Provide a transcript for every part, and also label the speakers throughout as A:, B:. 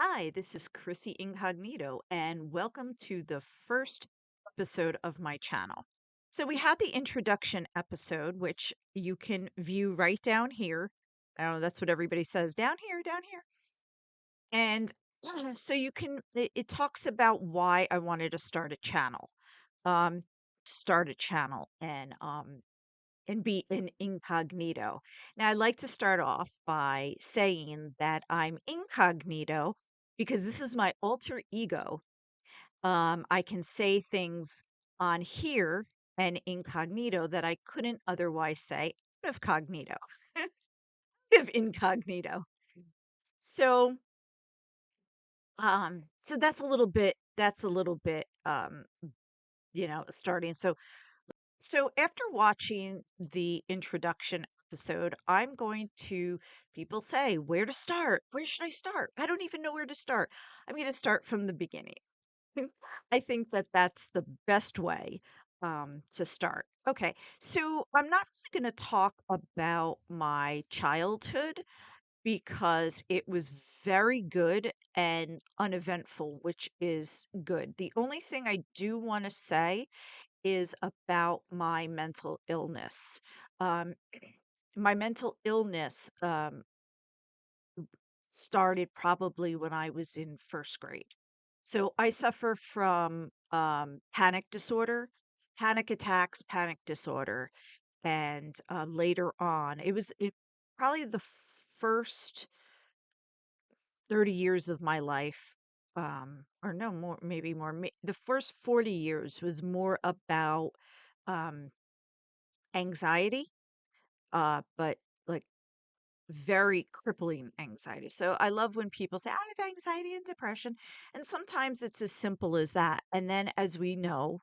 A: Hi, this is Chrissy Incognito, and welcome to the first episode of my channel. So, we had the introduction episode, which you can view right down here. I don't know, that's what everybody says down here, down here. And so it talks about why I wanted to start a channel. Um, start a channel and be an incognito. Now, I'd like to start off by saying that I'm incognito because this is my alter ego. I can say things on here and incognito that I couldn't otherwise say out of cognito, out of incognito. So, so that's a little bit, starting. So after watching the introduction episode, I'm going to people say, where to start? Where should I start? I don't even know where to start. I'm going to start from the beginning. I think that that's the best way to start. Okay, so I'm not really going to talk about my childhood because it was very good and uneventful, which is good. The only thing I do want to say is about my mental illness. Um, my mental illness started probably when I was in first grade. So I suffer from panic disorder, panic attacks, panic disorder. And later on, probably the first 30 years of my life, or no more, maybe more. The first 40 years was more about um, anxiety, but like very crippling anxiety. So I love when people say, I have anxiety and depression. And sometimes it's as simple as that. And then, as we know,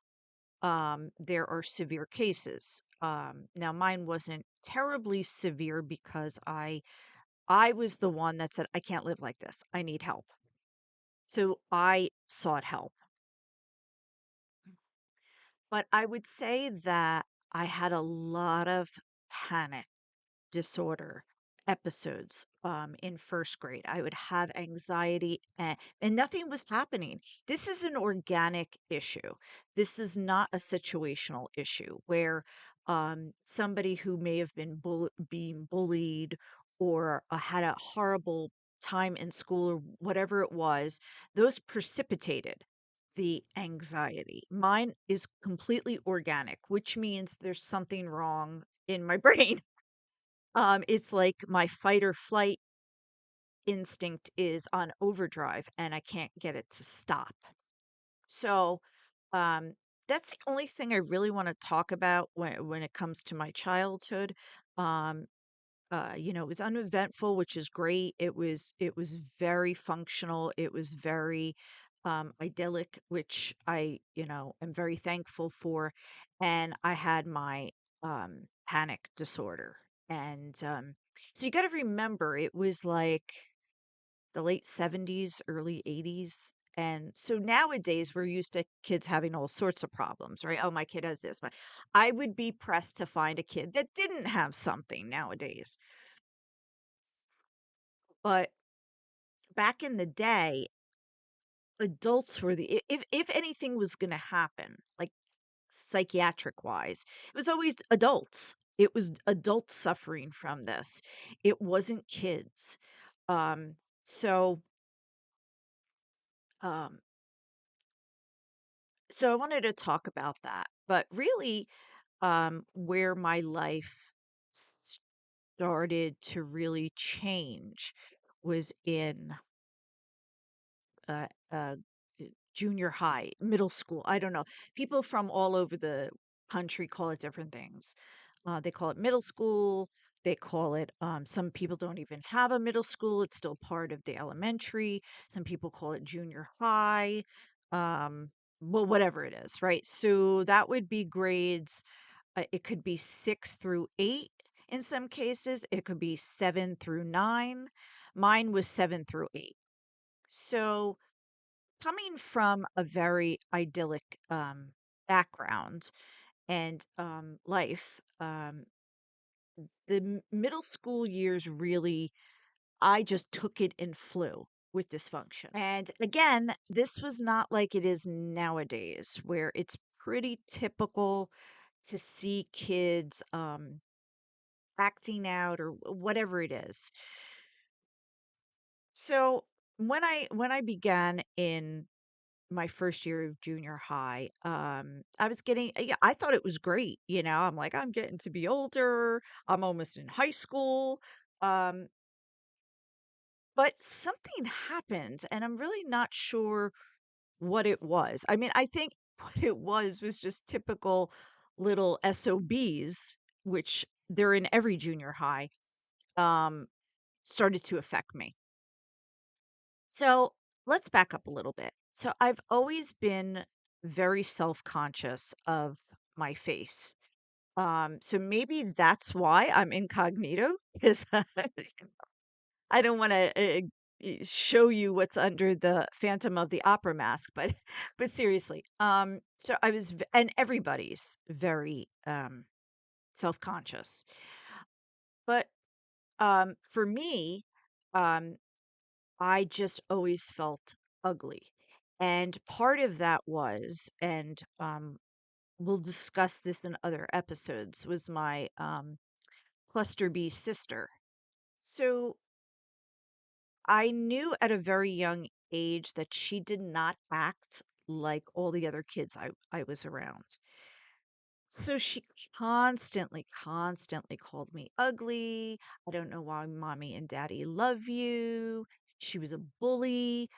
A: there are severe cases. Now, mine wasn't terribly severe because I was the one that said, I can't live like this. I need help. So I sought help. But I would say that I had a lot of panic disorder episodes in first grade. I would have anxiety and nothing was happening. This is an organic issue. This is not a situational issue where somebody who may have been being bullied or had a horrible time in school or whatever it was, those precipitated the anxiety. Mine is completely organic, which means there's something wrong in my brain. It's like my fight or flight instinct is on overdrive and I can't get it to stop. So, um, that's the only thing I really want to talk about when it comes to my childhood. Um, it was uneventful, which is great. It was very functional. It was very idyllic, which I am very thankful for. And I had my panic disorder. And so you got to remember, it was like the late 70s, early 80s. And so nowadays we're used to kids having all sorts of problems, right? Oh, my kid has this. I would be pressed to find a kid that didn't have something nowadays. But back in the day, adults were if anything was going to happen, like psychiatric wise, it was always adults. It was adults suffering from this. It wasn't kids. Um, so um, so I wanted to talk about that. But really, where my life started to really change was in uh, uh, junior high, middle school. I don't know. People from all over the country call it different things. They call it middle school. They call it, some people don't even have a middle school. It's still part of the elementary. Some people call it junior high. Um, well, whatever it is, right? So that would be grades. It could be 6 through 8 in some cases. It could be 7 through 9. Mine was 7 through 8. So, coming from a very idyllic background and life, the middle school years really, I just took it and flew. with dysfunction. And again, this was not like it is nowadays, where it's pretty typical to see kids acting out or whatever it is. So when I began in my first year of junior high, I was getting, yeah, I thought it was great. I'm like, I'm getting to be older. I'm almost in high school. Um, but something happened, and I'm really not sure what it was. I mean, I think what it was just typical little SOBs, which they're in every junior high, um, started to affect me. So let's back up a little bit. So I've always been very self-conscious of my face. So maybe that's why I'm incognito, because I don't want to show you what's under the Phantom of the Opera mask, but but seriously, so and everybody's very self-conscious, but for me, um, I just always felt ugly. And part of that was, and we'll discuss this in other episodes, was my cluster B sister. So I knew at a very young age that she did not act like all the other kids I was around. So she constantly called me ugly. I don't know why mommy and daddy love you. She was a bully.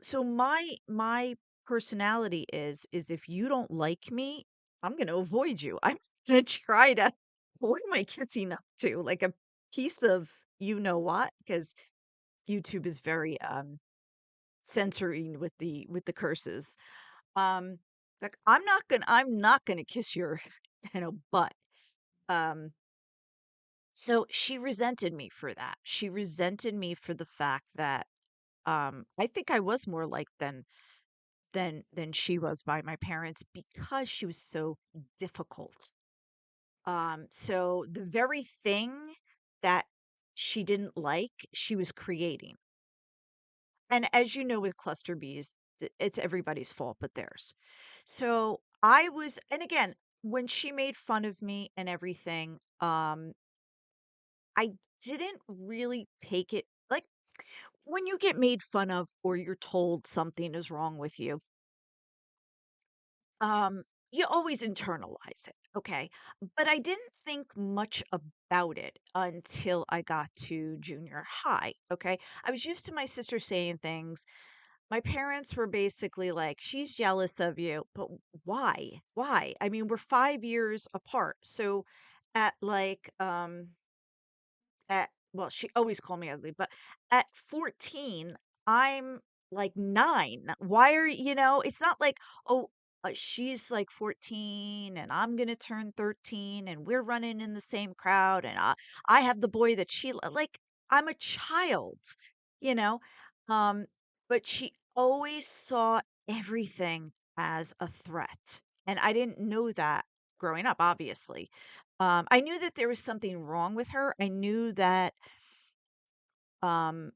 A: So my personality is if you don't like me, I'm going to avoid you. I'm going to try to, what am I kissing up to? Like a piece of you know what? Because YouTube is very censoring with the curses. Um, like, I'm not gonna kiss your, butt. Um, so she resented me for that. She resented me for the fact that I think I was more like than she was by my parents because she was so difficult. So the very thing that she didn't like, she was creating. And as you know, with cluster bees, it's everybody's fault but theirs. So I was, and again, when she made fun of me and everything, I didn't really take it like when you get made fun of or you're told something is wrong with you, um, you always internalize it, okay? But I didn't think much about it until I got to junior high, okay? I was used to my sister saying things. My parents were basically like, "She's jealous of you." But why? Why? I mean, we're 5 years apart. So at like, well, she always called me ugly, but at 14, I'm like 9. Why are it's not like, oh, she's like 14 and I'm gonna turn 13 and we're running in the same crowd and I have the boy that like I'm a child, you know? Um, but she always saw everything as a threat. And I didn't know that growing up, obviously. I knew that there was something wrong with her. I knew that um,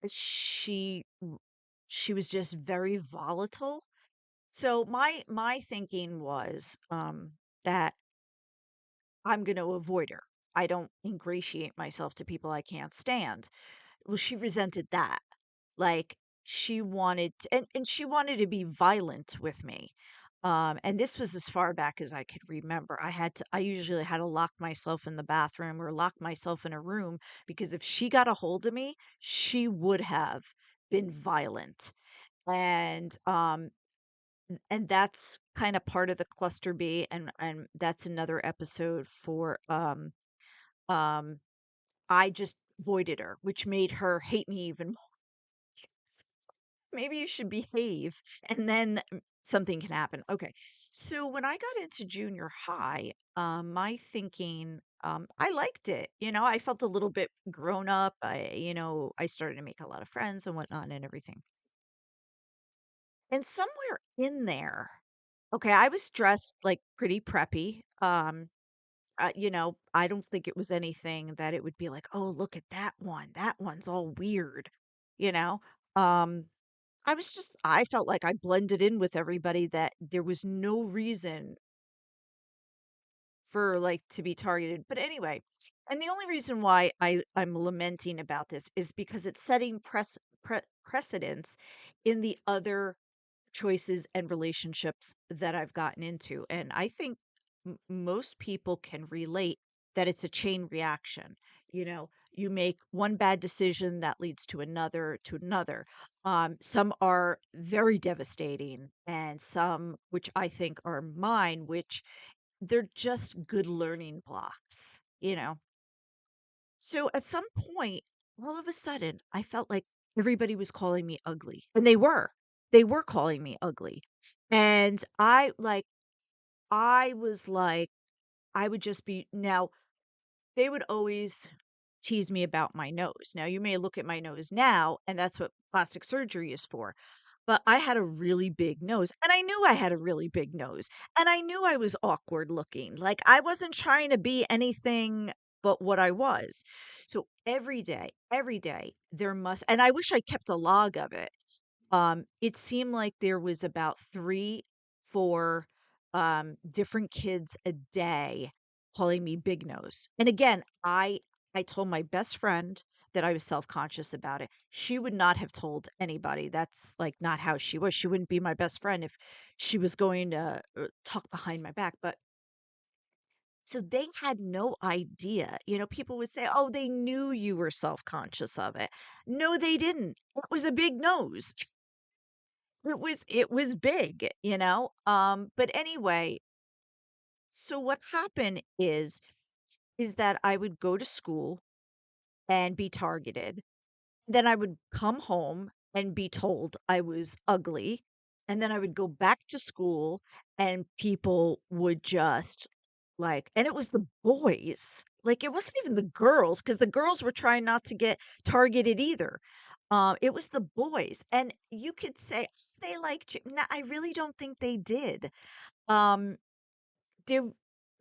A: she she was just very volatile. So my thinking was that I'm going to avoid her. I don't ingratiate myself to people I can't stand. Well, she resented that. Like and she wanted to be violent with me. And this was as far back as I could remember. I usually had to lock myself in the bathroom or lock myself in a room because if she got a hold of me, she would have been violent. And and that's kind of part of the cluster B, and that's another episode for um I just avoided her, which made her hate me even more. Maybe you should behave, and then something can happen. Okay. So when I got into junior high, my thinking, I liked it. I felt a little bit grown up. I started to make a lot of friends and whatnot and everything. And somewhere in there, okay, I was dressed like pretty preppy. I don't think it was anything that it would be like, "Oh, look at that one. That one's all weird." You know? Um, I felt like I blended in with everybody that there was no reason for, like, to be targeted. But anyway, and the only reason why I'm lamenting about this is because it's setting precedents in the other choices and relationships that I've gotten into. And I think most people can relate that it's a chain reaction. You make one bad decision that leads to another, to another. Some are very devastating, and some, which I think are mine, which they're just good learning blocks. So at some point, all of a sudden, I felt like everybody was calling me ugly, and they were. They were calling me ugly. And I was like, I would just be now, they would always tease me about my nose. Now, you may look at my nose now, and that's what plastic surgery is for. But I had a really big nose, and I knew I had a really big nose, and I knew I was awkward looking. Like, I wasn't trying to be anything but what I was. So every day, and I wish I kept a log of it. It seemed like there was about 3, 4, different kids a day calling me Big Nose. And again, I told my best friend that I was self-conscious about it. She would not have told anybody. That's, like, not how she was. She wouldn't be my best friend if she was going to, talk behind my back. But so they had no idea. People would say, "Oh, they knew you were self-conscious of it." No, they didn't. It was a big nose. It was big. But anyway, so what happened is that I would go to school and be targeted. Then I would come home and be told I was ugly. And then I would go back to school and people would just and it was the boys. Like, it wasn't even the girls, because the girls were trying not to get targeted either. It was the boys. And you could say, "Oh, they liked you." No, I really don't think they did. Um, there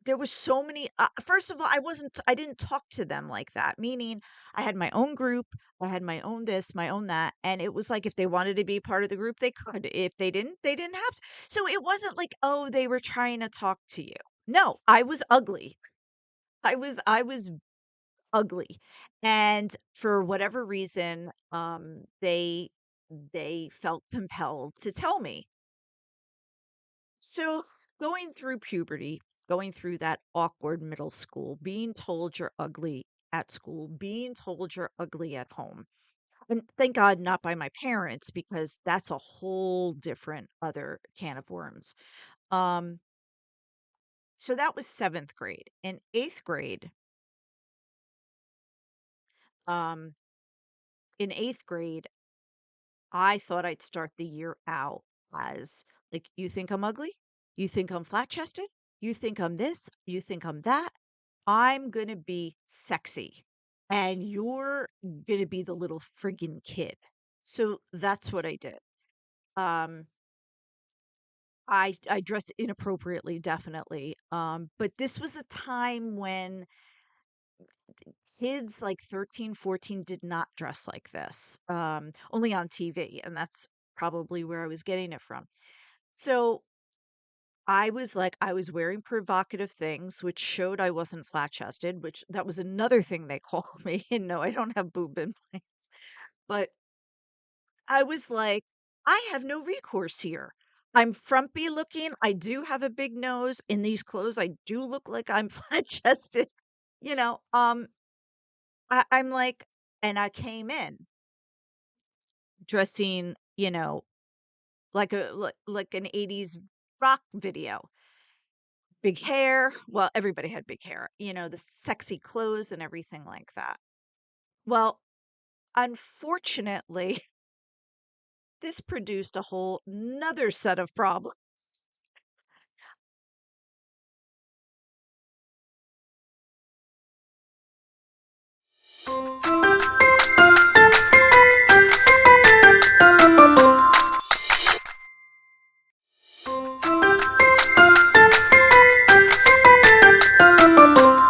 A: there was so many first of all, I didn't talk to them like that, meaning I had my own group, I had my own this, my own that, and it was like if they wanted to be part of the group, they could. If they didn't, they didn't have to. So it wasn't like, "Oh, they were trying to talk to you." No, I was ugly. I was ugly. And for whatever reason, they felt compelled to tell me. So, going through puberty, going through that awkward middle school, being told you're ugly at school, being told you're ugly at home. And thank God not by my parents, because that's a whole different other can of worms. Um, so that was 7th grade. In 8th grade, um, in 8th grade, I thought I'd start the year out as like, "You think I'm ugly? You think I'm flat chested? You think I'm this? You think I'm that? I'm gonna be sexy, and you're gonna be the little friggin' kid." So that's what I did. Um, I dressed inappropriately, definitely. But this was a time when kids like 13, 14 did not dress like this. Only on TV, and that's probably where I was getting it from. So I was wearing provocative things, which showed I wasn't flat chested, which that was another thing they called me. And no, I don't have boob implants. But I was like, I have no recourse here. I'm frumpy looking. I do have a big nose. In these clothes, I do look like I'm flat chested. You know, um, I'm like, and I came in dressing, like an 80s rock video. Big hair. Well, everybody had big hair, the sexy clothes and everything like that. Well, unfortunately, this produced a whole nother set of problems.